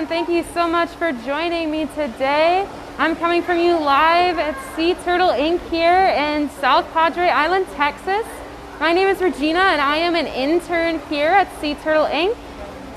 everyone. Thank you so much for joining me today. I'm coming from you live at Sea Turtle Inc. here in South Padre Island, Texas. My name is Regina and I am an intern here at Sea Turtle Inc.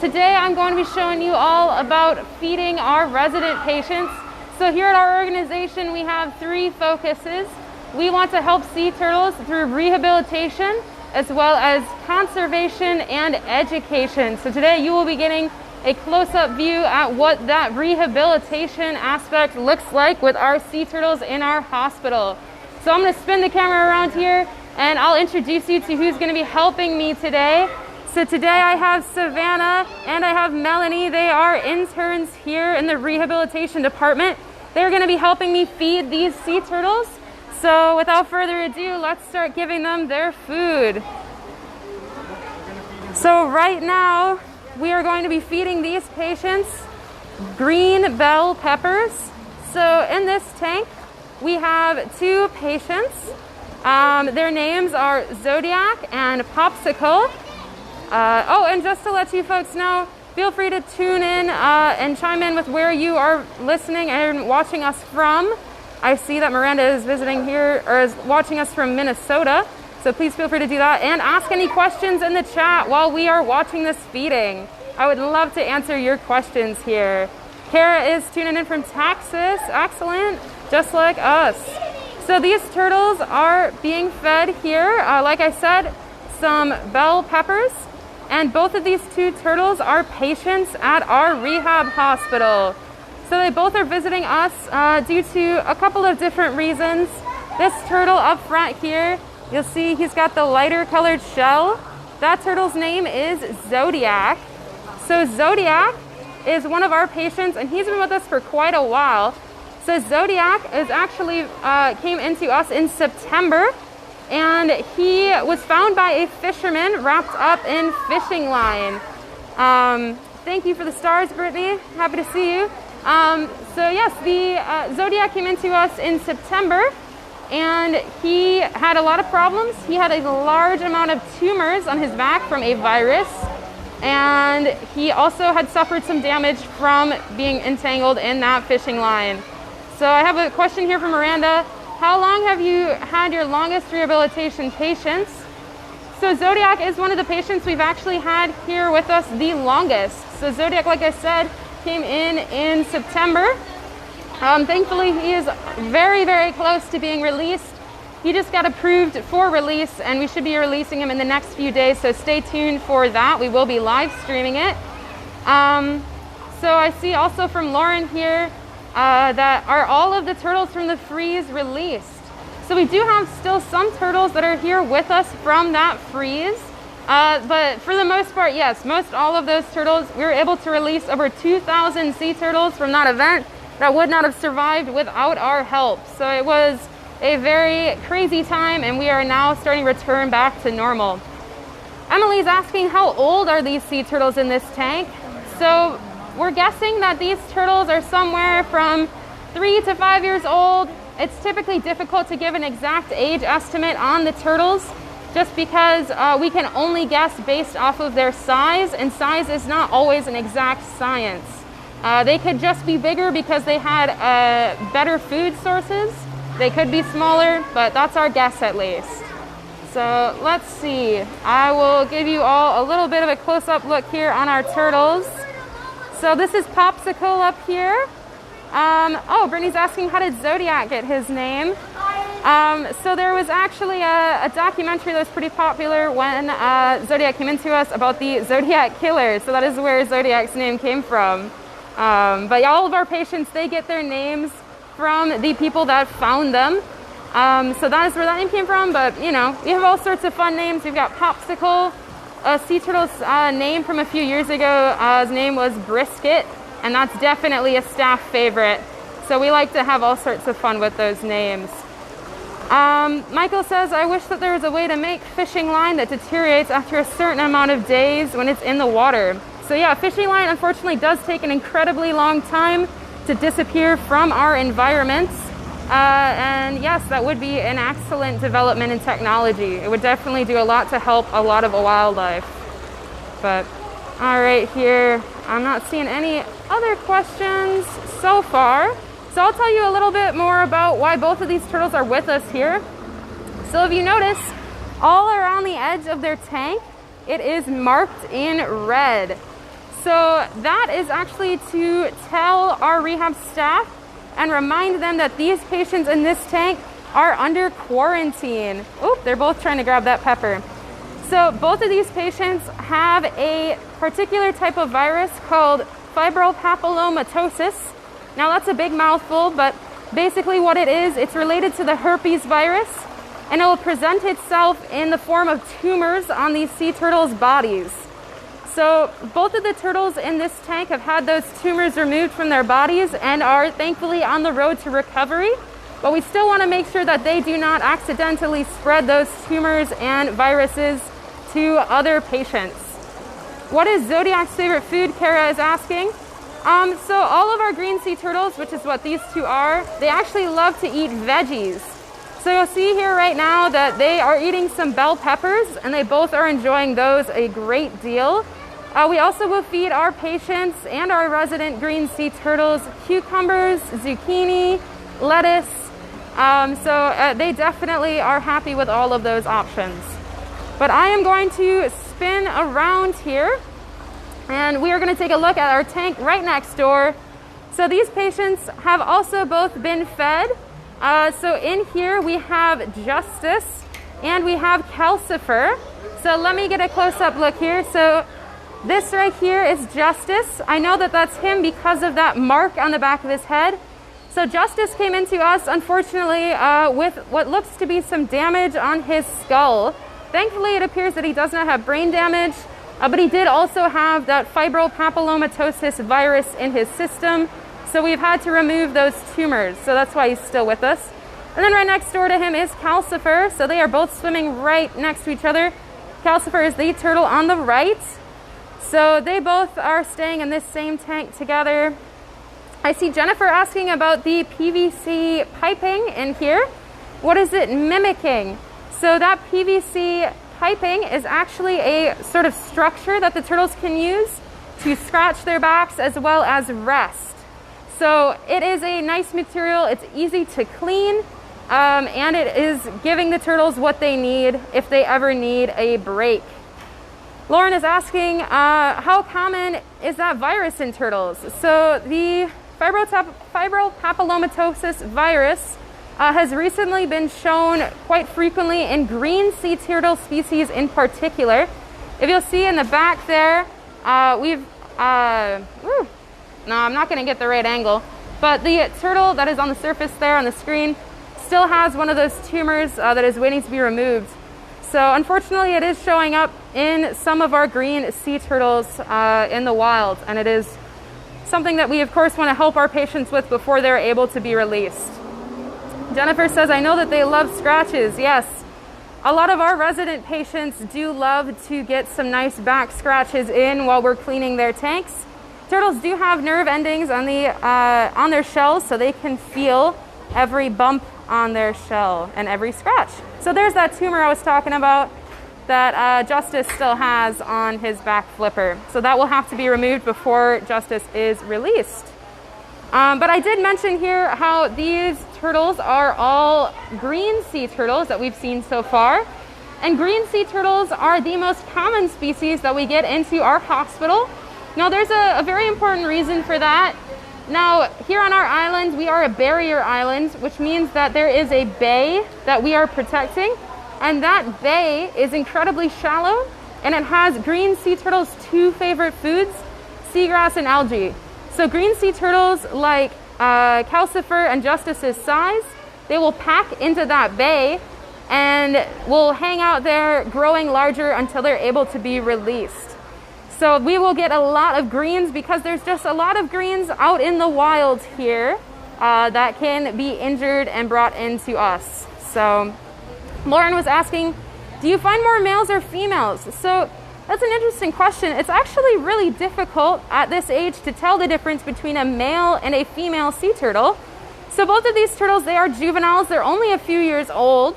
Today I'm going to be showing you all about feeding our resident patients. So here at our organization we have three focuses. We want to help sea turtles through rehabilitation as well as conservation and education. So today you will be getting a close-up view at what that rehabilitation aspect looks like with our sea turtles in our hospital. So I'm going to spin the camera around here and I'll introduce you to who's going to be helping me today. So today I have Savannah and I have Melanie. They are interns here in the rehabilitation department. They're going to be helping me feed these sea turtles. So without further ado, let's start giving them their food. So right now, we are going to be feeding these patients green bell peppers. So in this tank, we have two patients. Their names are Zodiac and Popsicle. And just to let you folks know, feel free to tune in and chime in with where you are listening and watching us from. I see that Miranda is visiting here, or is watching us from Minnesota, so please feel free to do that and ask any questions in the chat while we are watching this feeding. I would love to answer your questions here. Kara is tuning in from Texas. Excellent, just like us. So these turtles are being fed here, like I said, some bell peppers, and both of these two turtles are patients at our rehab hospital. So they both are visiting us due to a couple of different reasons. This turtle up front here, you'll see he's got the lighter colored shell. That turtle's name is Zodiac. So Zodiac is one of our patients and he's been with us for quite a while. So Zodiac is actually came into us in September and he was found by a fisherman wrapped up in fishing line. Thank you for the stars, Brittany. Happy to see you. So yes, the Zodiac came into us in September and he had a lot of problems. He had a large amount of tumors on his back from a virus, and he also had suffered some damage from being entangled in that fishing line. So I have a question here from Miranda. How long have you had your longest rehabilitation patients? So Zodiac is one of the patients we've actually had here with us the longest. So Zodiac, like I said, came in September. Thankfully, he is very, very close to being released. He just got approved for release, and we should be releasing him in the next few days, so stay tuned for that. We will be live streaming it. So I see also from Lauren here that are all of the turtles from the freeze released. So we do have still some turtles that are here with us from that freeze. But for the most part, yes, most all of those turtles, we were able to release over 2,000 sea turtles from that event that would not have survived without our help. So it was a very crazy time and we are now starting to return back to normal. Emily's asking how old are these sea turtles in this tank? So we're guessing that these turtles are somewhere from 3 to 5 years old. It's typically difficult to give an exact age estimate on the turtles, just because we can only guess based off of their size, and size is not always an exact science. They could just be bigger because they had better food sources. They could be smaller, but that's our guess at least. So let's see. I will give you all a little bit of a close-up look here on our turtles. So this is Popsicle up here. Brittany's asking, how did Zodiac get his name? So there was actually a documentary that was pretty popular when Zodiac came into us about the Zodiac killer. So that is where Zodiac's name came from. But all of our patients, they get their names from the people that found them. So that is where that name came from. But, you know, we have all sorts of fun names. We've got Popsicle, a sea turtle's name from a few years ago. His name was Brisket, and that's definitely a staff favorite. So we like to have all sorts of fun with those names. Michael says, I wish that there was a way to make fishing line that deteriorates after a certain amount of days when it's in the water. So yeah, fishing line unfortunately does take an incredibly long time to disappear from our environments. And yes, that would be an excellent development in technology. It would definitely do a lot to help a lot of wildlife. But All right, here, I'm not seeing any other questions so far. So I'll tell you a little bit more about why both of these turtles are with us here. So if you notice, all around the edge of their tank, it is marked in red. So that is actually to tell our rehab staff and remind them that these patients in this tank are under quarantine. Oop, they're both trying to grab that pepper. So both of these patients have a particular type of virus called Fibril Papillomatosis. Now that's a big mouthful, but basically what it is, it's related to the herpes virus, and it will present itself in the form of tumors on these sea turtles' bodies. So both of the turtles in this tank have had those tumors removed from their bodies and are thankfully on the road to recovery. But we still want to make sure that they do not accidentally spread those tumors and viruses to other patients. What is Zodiac's favorite food, Kara is asking. So all of our green sea turtles, which is what these two are, they actually love to eat veggies. So you'll see here right now that they are eating some bell peppers, and they both are enjoying those a great deal. We also will feed our patients and our resident green sea turtles cucumbers, zucchini, lettuce. So they definitely are happy with all of those options. But I am going to spin around here, and we are going to take a look at our tank right next door. So these patients have also both been fed. So in here we have Justice and we have Calcifer. So let me get a close-up look here. So this right here is Justice. I know that that's him because of that mark on the back of his head. So Justice came into us, unfortunately, with what looks to be some damage on his skull. Thankfully, it appears that he does not have brain damage, but he did also have that Fibril Papillomatosis virus in his system. So we've had to remove those tumors. So that's why he's still with us. And then right next door to him is Calcifer. So they are both swimming right next to each other. Calcifer is the turtle on the right. So they both are staying in this same tank together. I see Jennifer asking about the PVC piping in here. What is it mimicking? So that PVC piping is actually a sort of structure that the turtles can use to scratch their backs as well as rest. So it is a nice material, it's easy to clean, and it is giving the turtles what they need if they ever need a break. Lauren is asking, how common is that virus in turtles? So the Fibril Papillomatosis virus has recently been shown quite frequently in green sea turtle species in particular. If you'll see in the back there, no, I'm not going to get the right angle, but the turtle that is on the surface there on the screen still has one of those tumors that is waiting to be removed. So unfortunately, it is showing up in some of our green sea turtles in the wild, and it is something that we, of course, want to help our patients with before they're able to be released. Jennifer says, I know that they love scratches. Yes, a lot of our resident patients do love to get some nice back scratches in while we're cleaning their tanks. Turtles do have nerve endings on their shells, so they can feel every bump on their shell and every scratch. So there's that tumor I was talking about that Justice still has on his back flipper. So that will have to be removed before Justice is released. But I did mention here how these turtles are all green sea turtles that we've seen so far. And green sea turtles are the most common species that we get into our hospital. Now there's a very important reason for that. Now here on our island, we are a barrier island, which means that there is a bay that we are protecting. And that bay is incredibly shallow, and it has green sea turtles' two favorite foods, seagrass and algae. So green sea turtles, like Calcifer and Justice's size, they will pack into that bay and will hang out there growing larger until they're able to be released. So we will get a lot of greens because there's just a lot of greens out in the wild here that can be injured and brought into us. So Lauren was asking, do you find more males or females? So that's an interesting question. It's actually really difficult at this age to tell the difference between a male and a female sea turtle. So both of these turtles, they are juveniles. They're only a few years old.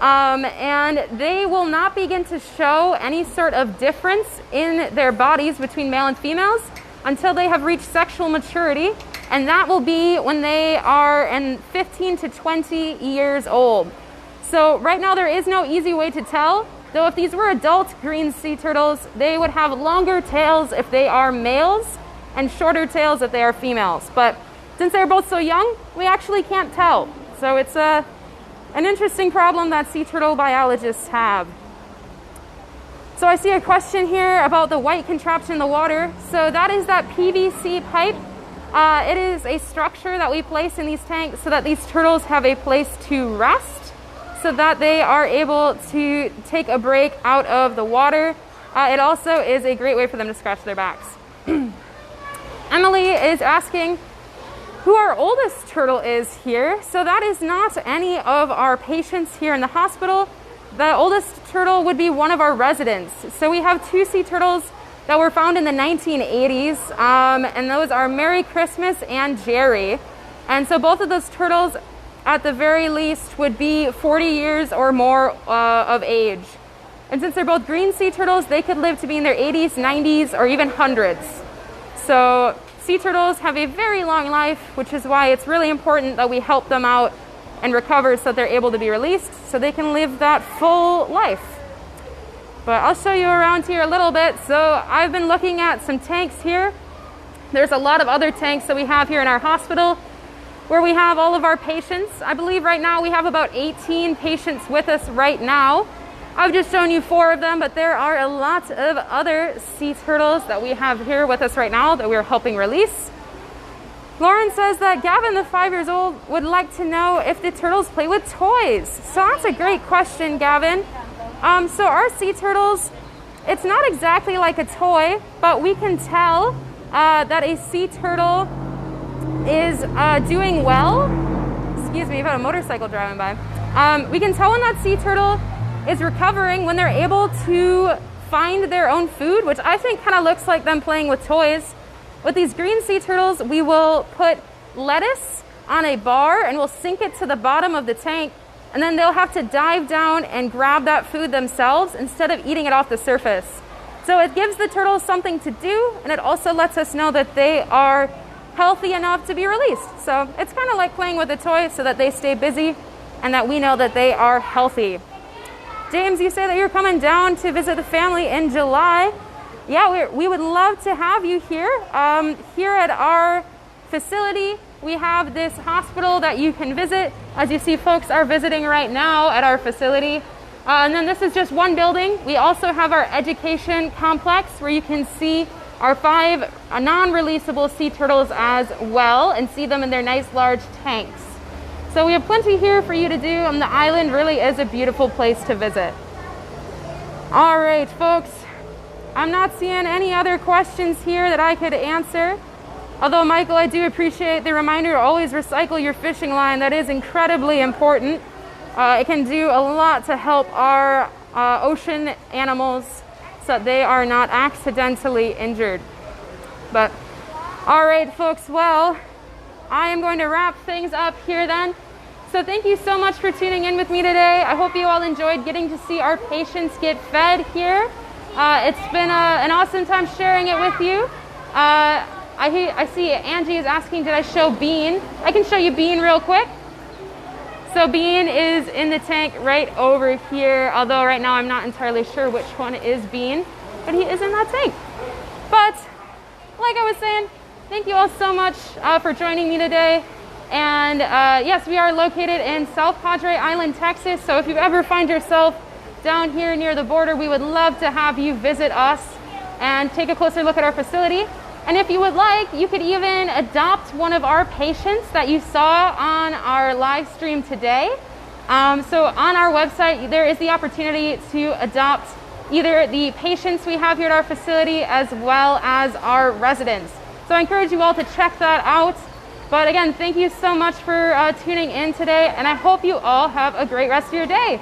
And they will not begin to show any sort of difference in their bodies between male and females until they have reached sexual maturity, and that will be when they are in 15 to 20 years old. So right now there is no easy way to tell, though if these were adult green sea turtles, they would have longer tails if they are males and shorter tails if they are females. But since they're both so young, we actually can't tell. So it's an interesting problem that sea turtle biologists have. So I see a question here about the white contraption in the water. So that is that PVC pipe. It is a structure that we place in these tanks so that these turtles have a place to rest, so that they are able to take a break out of the water. It also is a great way for them to scratch their backs. Emily is asking who our oldest turtle is here. So that is not any of our patients here in the hospital. The oldest turtle would be one of our residents. So we have two sea turtles that were found in the 1980s, and those are Merry Christmas and Jerry. And so both of those turtles, at the very least, would be 40 years or more of age. And since they're both green sea turtles, they could live to be in their 80s, 90s, or even hundreds. So sea turtles have a very long life, which is why it's really important that we help them out and recover so that they're able to be released so they can live that full life. But I'll show you around here a little bit. So I've been looking at some tanks here. There's a lot of other tanks that we have here in our hospital where we have all of our patients. I believe right now we have about 18 patients with us right now. I've just shown you 4 of them, but there are a lot of other sea turtles that we have here with us right now that we're helping release. Lauren says that Gavin, the 5 years old, would like to know if the turtles play with toys. So that's a great question, Gavin. So our sea turtles, it's not exactly like a toy, but we can tell that a sea turtle is doing well. Excuse me, I've got a motorcycle driving by. We can tell when that sea turtle is recovering when they're able to find their own food, which I think kind of looks like them playing with toys. With these green sea turtles, we will put lettuce on a bar and we'll sink it to the bottom of the tank, and then they'll have to dive down and grab that food themselves instead of eating it off the surface. So it gives the turtles something to do, and it also lets us know that they are healthy enough to be released. So it's kind of like playing with a toy so that they stay busy and that we know that they are healthy. James, you say that you're coming down to visit the family in July. Yeah, we would love to have you here. Here at our facility, we have this hospital that you can visit. As you see, folks are visiting right now at our facility. And then this is just one building. We also have our education complex where you can see our 5 non-releasable sea turtles as well and see them in their nice large tanks. So we have plenty here for you to do, and the island really is a beautiful place to visit. All right, folks, I'm not seeing any other questions here that I could answer. Although, Michael, I do appreciate the reminder to always recycle your fishing line. That is incredibly important. It can do a lot to help our ocean animals so that they are not accidentally injured. But, all right, folks, well, I am going to wrap things up here then. So thank you so much for tuning in with me today. I hope you all enjoyed getting to see our patients get fed here. It's been an awesome time sharing it with you. I see Angie is asking, did I show Bean? I can show you Bean real quick. So Bean is in the tank right over here, although right now I'm not entirely sure which one is Bean, but he is in that tank. But like I was saying, thank you all so much for joining me today. And yes, we are located in South Padre Island, Texas. So if you ever find yourself down here near the border, we would love to have you visit us and take a closer look at our facility. And if you would like, you could even adopt one of our patients that you saw on our live stream today. So on our website, there is the opportunity to adopt either the patients we have here at our facility as well as our residents. So I encourage you all to check that out. But again, thank you so much for tuning in today, and I hope you all have a great rest of your day.